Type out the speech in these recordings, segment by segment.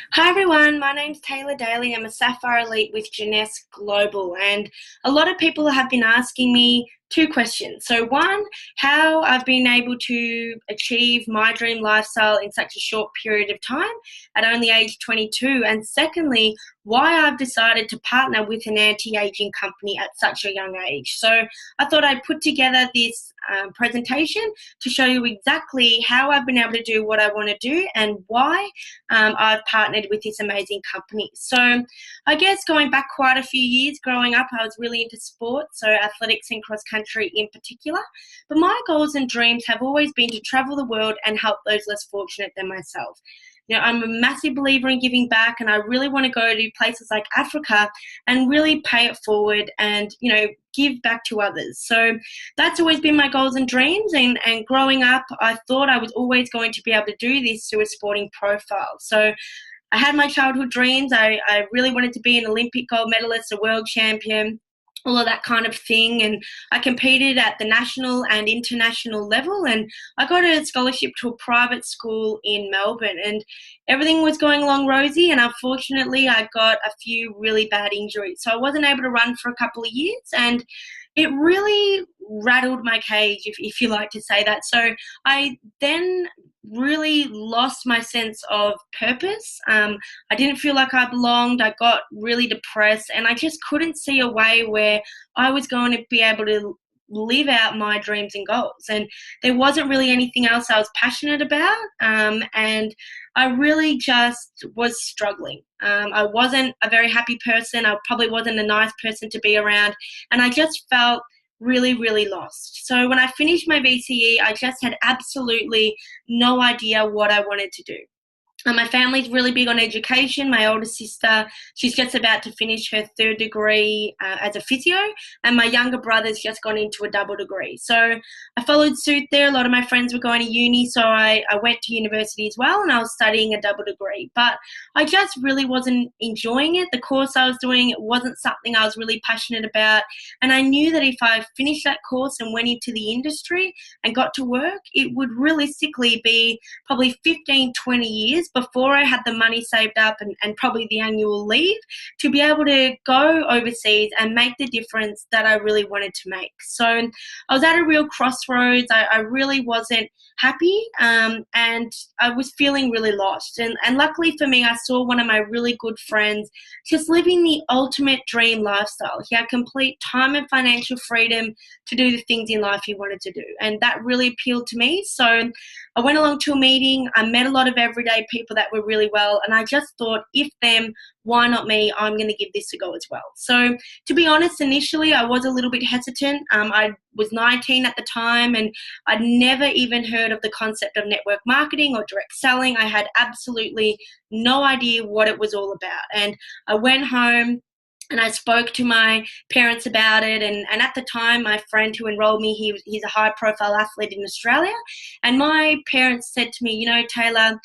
Hi everyone, my name's Tayla Daly. I'm a Sapphire Elite with Jeunesse Global, and a lot of people have been asking me two questions. So, one, how I've been able to achieve my dream lifestyle in such a short period of time at only age 22, and secondly, why I've decided to partner with an anti-aging company at such a young age. So, I thought I'd put together this presentation to show you exactly how I've been able to do what I want to do and why I've partnered with this amazing company. So I guess going back quite a few years, growing up, I was really into sports, so athletics and cross country in particular. But my goals and dreams have always been to travel the world and help those less fortunate than myself. I'm a massive believer in giving back, and I really want to go to places like Africa and really pay it forward and, give back to others. So that's always been my goals and dreams. And growing up, I thought I was always going to be able to do this through a sporting profile. So I had my childhood dreams. I really wanted to be an Olympic gold medalist, a world champion, all of that kind of thing. And I competed at the national and international level. And I got a scholarship to a private school in Melbourne. And everything was going along rosy. And unfortunately, I got a few really bad injuries. So I wasn't able to run for a couple of years. And it really rattled my cage, if you like to say that. So I then really lost my sense of purpose. I didn't feel like I belonged. I got really depressed, and I just couldn't see a way where I was going to be able to live out my dreams and goals. And there wasn't really anything else I was passionate about. And I really just was struggling. I wasn't a very happy person. I probably wasn't a nice person to be around. And I just felt really, really lost. So when I finished my VCE, I just had absolutely no idea what I wanted to do. My family's really big on education. My older sister, she's just about to finish her third degree as a physio, and my younger brother's just gone into a double degree. So I followed suit there. A lot of my friends were going to uni, so I went to university as well, and I was studying a double degree. But I just really wasn't enjoying it. The course I was doing, it wasn't something I was really passionate about, and I knew that if I finished that course and went into the industry and got to work, it would realistically be probably 15, 20 years before I had the money saved up and probably the annual leave to be able to go overseas and make the difference that I really wanted to make. So I was at a real crossroads. I really wasn't happy, and I was feeling really lost. And luckily for me, I saw one of my really good friends just living the ultimate dream lifestyle. He had complete time and financial freedom to do the things in life he wanted to do. And that really appealed to me. So I went along to a meeting. I met a lot of everyday people that were really well. And I just thought, if them, why not me? I'm going to give this a go as well. So to be honest, initially I was a little bit hesitant. I was 19 at the time, and I'd never even heard of the concept of network marketing or direct selling. I had absolutely no idea what it was all about. And I went home and I spoke to my parents about it. And at the time, my friend who enrolled me, he's a high profile athlete in Australia. And my parents said to me, Taylor,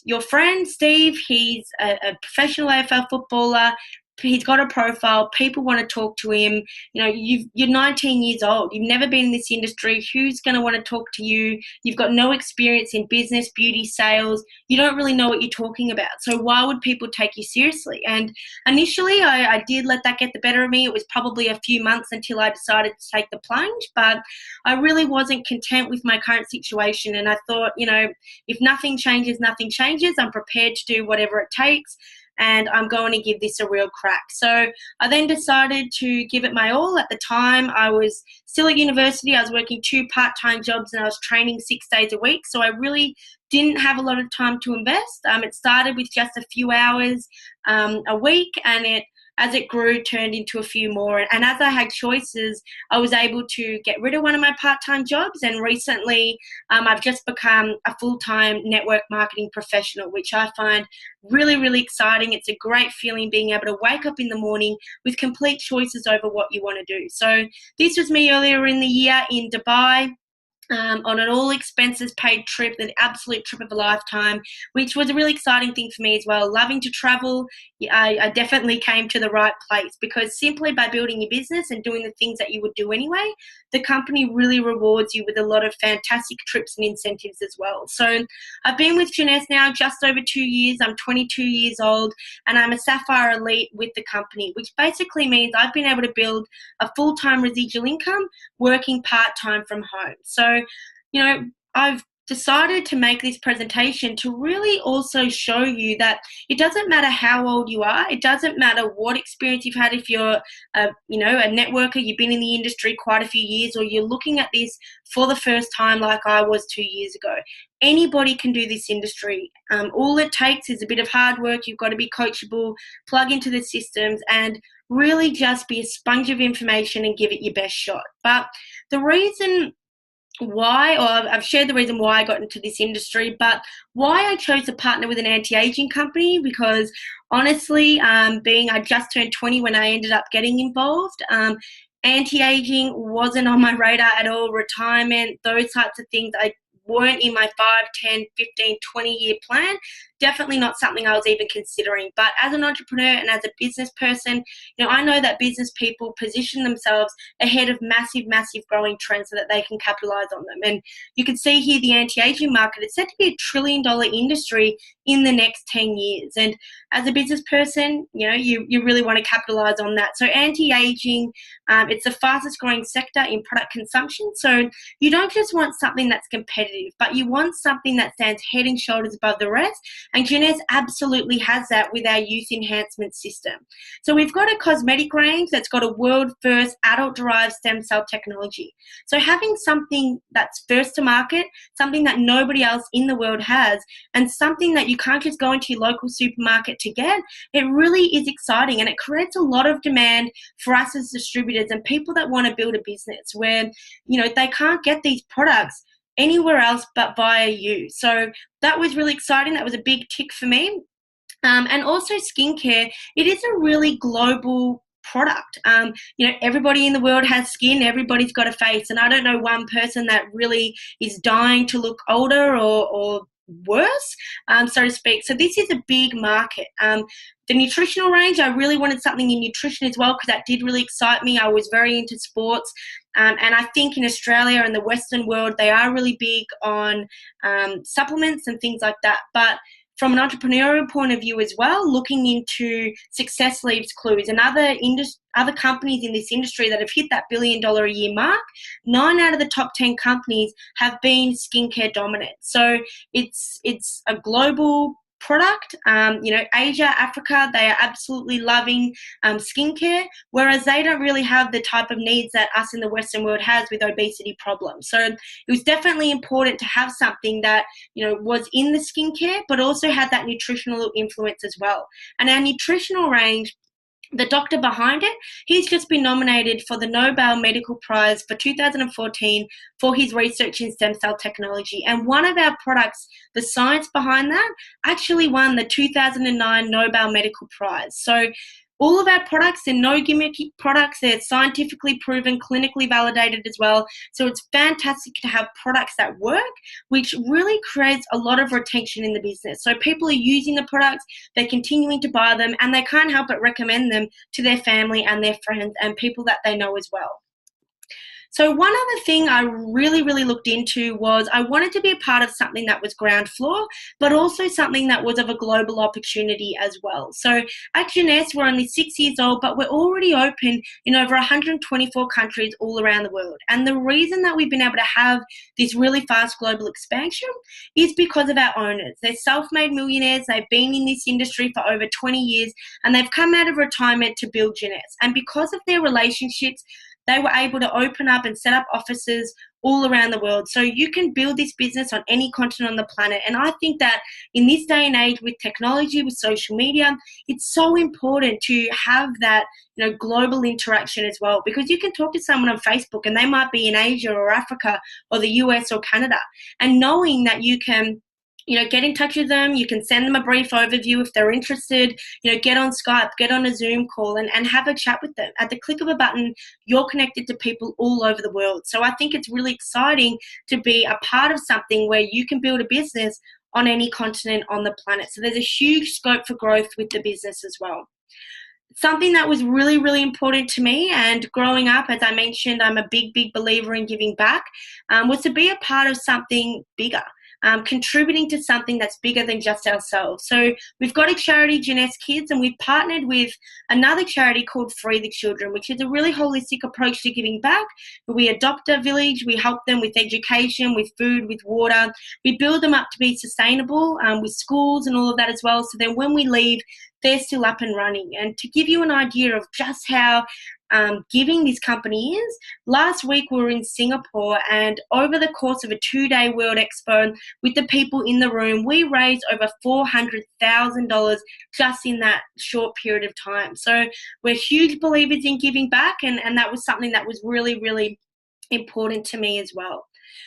your friend Steve, he's a professional AFL footballer. He's got a profile. People want to talk to him. You're 19 years old. You've never been in this industry. Who's going to want to talk to you? You've got no experience in business, beauty, sales. You don't really know what you're talking about. So why would people take you seriously? And initially, I did let that get the better of me. It was probably a few months until I decided to take the plunge. But I really wasn't content with my current situation. And I thought, if nothing changes, nothing changes. I'm prepared to do whatever it takes, and I'm going to give this a real crack. So I then decided to give it my all. At the time, I was still at university. I was working 2 part-time jobs, and I was training 6 days a week. So I really didn't have a lot of time to invest. It started with just a few hours a week, and as it grew, turned into a few more. And as I had choices, I was able to get rid of one of my part-time jobs. And recently, I've just become a full-time network marketing professional, which I find really, really exciting. It's a great feeling being able to wake up in the morning with complete choices over what you want to do. So this was me earlier in the year in Dubai. on an all expenses paid trip, an absolute trip of a lifetime, which was a really exciting thing for me as well. Loving to travel, I definitely came to the right place, because simply by building your business and doing the things that you would do anyway, the company really rewards you with a lot of fantastic trips and incentives as well. So I've been with Jeunesse now just over 2 years. I'm 22 years old, and I'm a Sapphire Elite with the company, which basically means I've been able to build a full-time residual income working part-time from home. So I've decided to make this presentation to really also show you that it doesn't matter how old you are. It doesn't matter what experience you've had. If you're a networker, you've been in the industry quite a few years, or you're looking at this for the first time like I was 2 years ago. Anybody can do this industry. All it takes is a bit of hard work. You've got to be coachable, plug into the systems, and really just be a sponge of information and give it your best shot. But the reason why, or I've shared the reason why I got into this industry, but why I chose to partner with an anti-aging company, because honestly, I just turned 20 when I ended up getting involved. Anti-aging wasn't on my radar at all. Retirement, those types of things, I weren't in my 5, 10, 15, 20-year plan. Definitely not something I was even considering. But as an entrepreneur and as a business person, I know that business people position themselves ahead of massive, massive growing trends so that they can capitalize on them. And you can see here the anti-aging market, it's set to be $1 trillion industry in the next 10 years. And as a business person, you really want to capitalize on that. So anti-aging, it's the fastest growing sector in product consumption. So you don't just want something that's competitive, but you want something that stands head and shoulders above the rest. And Jeunesse absolutely has that with our youth enhancement system. So we've got a cosmetic range that's got a world-first adult-derived stem cell technology. So having something that's first to market, something that nobody else in the world has, and something that you can't just go into your local supermarket to get, it really is exciting, and it creates a lot of demand for us as distributors and people that want to build a business where, they can't get these products anywhere else but via you. So that was really exciting. That was a big tick for me. And also skincare, it is a really global product. Everybody in the world has skin, everybody's got a face, and I don't know one person that really is dying to look older or worse, so to speak. So this is a big market. The nutritional range, I really wanted something in nutrition as well, because that did really excite me. I was very into sports. And I think in Australia and the Western world, they are really big on supplements and things like that. But from an entrepreneurial point of view as well, looking into Success Leaves Clues and other companies in this industry that have hit that $1 billion a year mark, 9 out of the top 10 companies have been skincare dominant. So it's a global product. Asia, Africa, they are absolutely loving skincare, whereas they don't really have the type of needs that us in the Western world has with obesity problems. So it was definitely important to have something that, was in the skincare, but also had that nutritional influence as well. And our nutritional range, the doctor behind it, he's just been nominated for the Nobel Medical Prize for 2014 for his research in stem cell technology. And one of our products, the science behind that, actually won the 2009 Nobel Medical Prize. So all of our products, they're no gimmicky products. They're scientifically proven, clinically validated as well. So it's fantastic to have products that work, which really creates a lot of retention in the business. So people are using the products, they're continuing to buy them, and they can't help but recommend them to their family and their friends and people that they know as well. So one other thing I really, really looked into was I wanted to be a part of something that was ground floor, but also something that was of a global opportunity as well. So at Jeunesse, we're only 6 years old, but we're already open in over 124 countries all around the world. And the reason that we've been able to have this really fast global expansion is because of our owners. They're self-made millionaires. They've been in this industry for over 20 years, and they've come out of retirement to build Jeunesse. And because of their relationships, they were able to open up and set up offices all around the world. So you can build this business on any continent on the planet. And I think that in this day and age with technology, with social media, it's so important to have that, global interaction as well, because you can talk to someone on Facebook and they might be in Asia or Africa or the US or Canada. And knowing that you can get in touch with them. You can send them a brief overview if they're interested. Get on Skype, get on a Zoom call, and have a chat with them. At the click of a button, you're connected to people all over the world. So I think it's really exciting to be a part of something where you can build a business on any continent on the planet. So there's a huge scope for growth with the business as well. Something that was really, really important to me, and growing up, as I mentioned, I'm a big, big believer in giving back, was to be a part of something bigger. Contributing to something that's bigger than just ourselves. So we've got a charity, Jeunesse Kids, and we've partnered with another charity called Free the Children, which is a really holistic approach to giving back. We adopt a village, we help them with education, with food, with water. We build them up to be sustainable with schools and all of that as well. So then when we leave, they're still up and running. And to give you an idea of just how giving this company is, last week we were in Singapore, and over the course of a 2-day World Expo with the people in the room, we raised over $400,000 just in that short period of time. So we're huge believers in giving back, and that was something that was really, really important to me as well.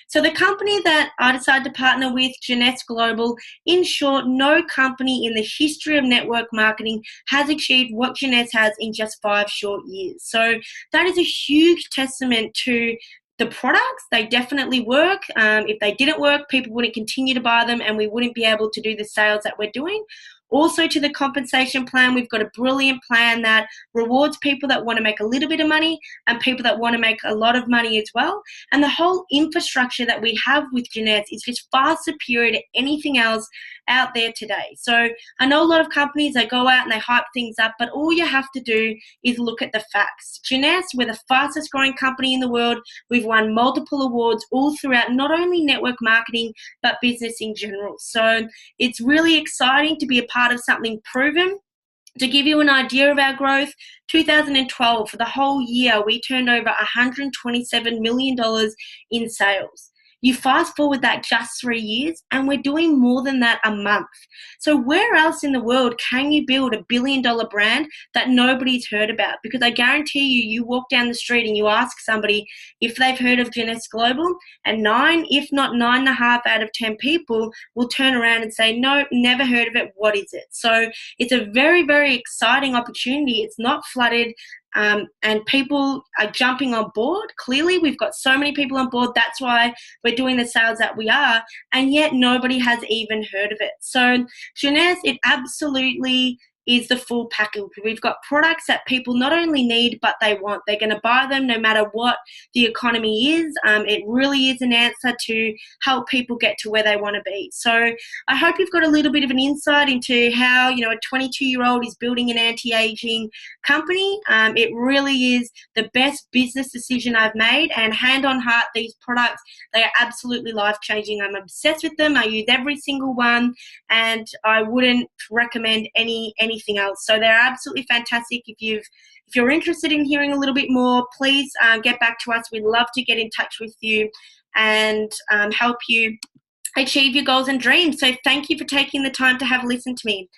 So the company that I decided to partner with, Jeunesse Global, in short, no company in the history of network marketing has achieved what Jeunesse has in just 5 short years. So that is a huge testament to the products. They definitely work. If they didn't work, people wouldn't continue to buy them, and we wouldn't be able to do the sales that we're doing. Also, to the compensation plan, we've got a brilliant plan that rewards people that want to make a little bit of money and people that want to make a lot of money as well. And the whole infrastructure that we have with Jeunesse is just far superior to anything else out there today. So I know a lot of companies, they go out and they hype things up, but all you have to do is look at the facts. Jeunesse, we're the fastest growing company in the world. We've won multiple awards all throughout not only network marketing, but business in general. So it's really exciting to be a part of something proven. To give you an idea of our growth, 2012, for the whole year, we turned over $127 million in sales. You fast forward that just 3 years, and we're doing more than that a month. So where else in the world can you build $1 billion brand that nobody's heard about? Because I guarantee you, you walk down the street and you ask somebody if they've heard of Jeunesse Global, and 9, if not 9.5 out of 10 people will turn around and say, no, never heard of it. What is it? So it's a very, very exciting opportunity. It's not flooded. And people are jumping on board. Clearly, we've got so many people on board. That's why we're doing the sales that we are, and yet nobody has even heard of it. So Jeunesse, it absolutely is the full package. We've got products that people not only need, but they want. They're going to buy them no matter what the economy is. It really is an answer to help people get to where they want to be. So I hope you've got a little bit of an insight into how, a 22-year-old is building an anti-aging company. It really is the best business decision I've made, and hand on heart, these products, they are absolutely life-changing. I'm obsessed with them. I use every single one, and I wouldn't recommend anything else. So they're absolutely fantastic. If you're interested in hearing a little bit more, please get back to us. We'd love to get in touch with you and help you achieve your goals and dreams. So thank you for taking the time to have a listen to me.